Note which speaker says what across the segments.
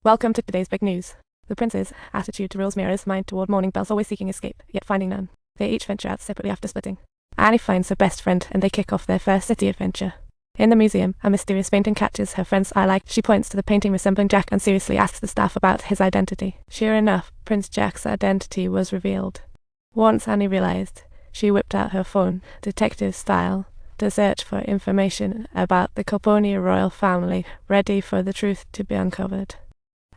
Speaker 1: Welcome to today's big news. The prince's attitude to rules mirrors mine toward Morning Bells, always seeking escape, yet finding none. They each venture out separately after splitting. Annie finds her best friend and they kick off their first city adventure. In the museum, a mysterious painting catches her friend's eye. She points to the painting resembling Jack and seriously asks the staff about his identity. Sure enough, Prince Jack's identity was revealed. Once Annie realized, she whipped out her phone, detective style, to search for information about the Caponia royal family, ready for the truth to be uncovered.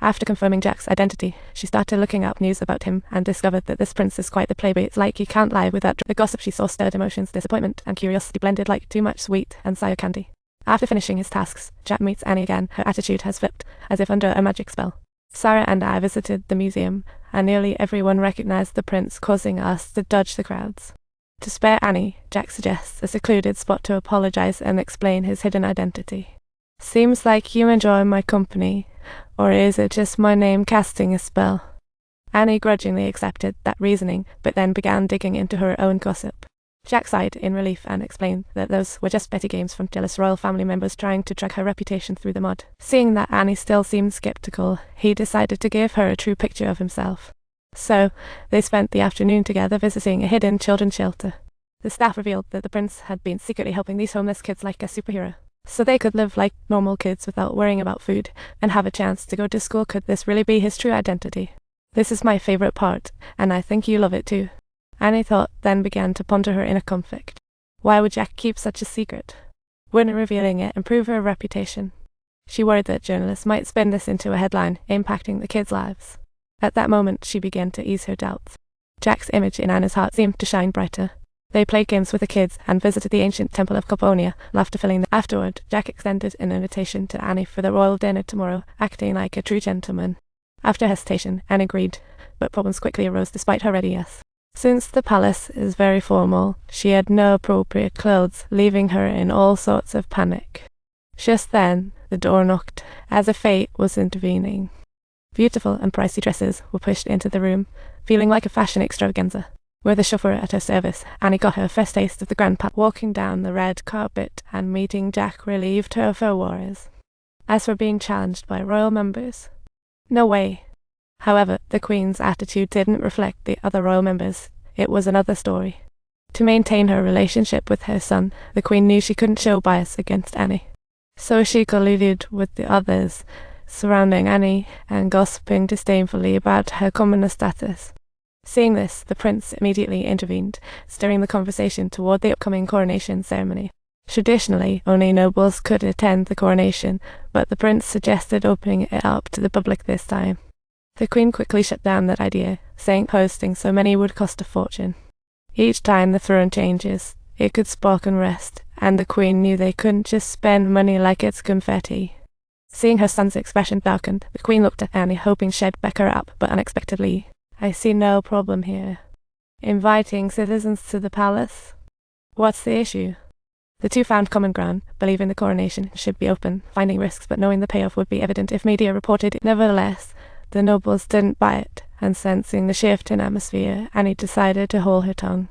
Speaker 1: After confirming Jack's identity, she started looking up news about him and discovered that this prince is quite the playboy. It's like he can't lie without the gossip she saw stirred emotions, disappointment, and curiosity blended like too much sweet and sour candy. After finishing his tasks, Jack meets Annie again. Her attitude has flipped, as if under a magic spell. Sarah and I visited the museum, and nearly everyone recognized the prince, causing us to dodge the crowds. To spare Annie, Jack suggests a secluded spot to apologize and explain his hidden identity. Seems like you enjoy my company, or is it just my name casting a spell? Annie grudgingly accepted that reasoning, but then began digging into her own gossip. Jack sighed in relief and explained that those were just petty games from jealous royal family members trying to drag her reputation through the mud. Seeing that Annie still seemed skeptical, he decided to give her a true picture of himself. So, they spent the afternoon together visiting a hidden children's shelter. The staff revealed that the prince had been secretly helping these homeless kids like a superhero, so they could live like normal kids without worrying about food and have a chance to go to school. Could this really be his true identity? This is my favorite part, and I think you love it too. Annie thought, then began to ponder her inner conflict. Why would Jack keep such a secret? Wouldn't revealing it improve her reputation? She worried that journalists might spin this into a headline, impacting the kids' lives. At that moment, she began to ease her doubts. Jack's image in Anna's heart seemed to shine brighter. They played games with the kids and visited the ancient temple of Caponia, laughter filling them. Afterward, Jack extended an invitation to Annie for the royal dinner tomorrow, acting like a true gentleman. After hesitation, Anne agreed, but problems quickly arose despite her ready yes. Since the palace is very formal, she had no appropriate clothes, leaving her in all sorts of panic. Just then, the door knocked, as if fate was intervening. Beautiful and pricey dresses were pushed into the room, feeling like a fashion extravaganza. With a chauffeur at her service, Annie got her first taste of the grand palace. Walking down the red carpet and meeting Jack relieved her of her worries. As for being challenged by royal members, no way. However, the Queen's attitude didn't reflect the other royal members. It was another story. To maintain her relationship with her son, the Queen knew she couldn't show bias against Annie. So she colluded with the others surrounding Annie and gossiping disdainfully about her commoner status. Seeing this, the prince immediately intervened, steering the conversation toward the upcoming coronation ceremony. Traditionally, only nobles could attend the coronation, but the prince suggested opening it up to the public this time. The Queen quickly shut down that idea, saying hosting so many would cost a fortune. Each time the throne changes, it could spark unrest, and the Queen knew they couldn't just spend money like it's confetti. Seeing her son's expression darkened, the Queen looked at Annie, hoping she'd back her up, but unexpectedly, I see no problem here. Inviting citizens to the palace? What's the issue? The two found common ground, believing the coronation should be open, finding risks but knowing the payoff would be evident if media reported it. Nevertheless, the nobles didn't buy it, and sensing the shift in atmosphere, Annie decided to hold her tongue.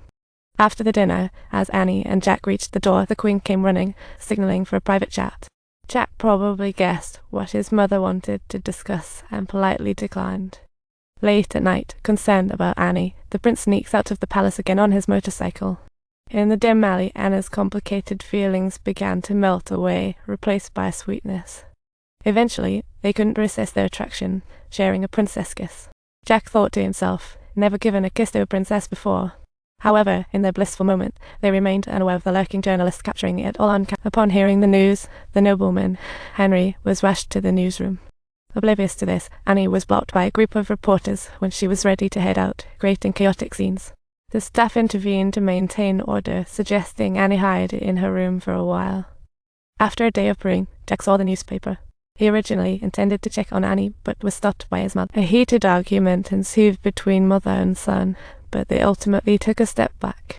Speaker 1: After the dinner, as Annie and Jack reached the door, the Queen came running, signaling for a private chat. Jack probably guessed what his mother wanted to discuss and politely declined. Late at night, concerned about Annie, the prince sneaks out of the palace again on his motorcycle. In the dim alley, Anna's complicated feelings began to melt away, replaced by sweetness. Eventually, they couldn't resist their attraction, sharing a princess kiss. Jack thought to himself, never given a kiss to a princess before. However, in their blissful moment, they remained unaware of the lurking journalist capturing it all on camera. Upon hearing the news, the nobleman, Henry, was rushed to the newsroom. Oblivious to this, Annie was blocked by a group of reporters when she was ready to head out, creating chaotic scenes. The staff intervened to maintain order, suggesting Annie hide in her room for a while. After a day of brewing, Jack saw the newspaper. He originally intended to check on Annie, but was stopped by his mother. A heated argument ensued between mother and son, but they ultimately took a step back.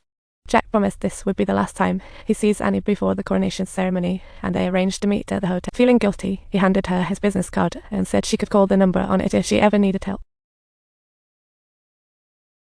Speaker 1: Jack promised this would be the last time he sees Annie before the coronation ceremony, and they arranged to meet at the hotel. Feeling guilty, he handed her his business card and said she could call the number on it if she ever needed help.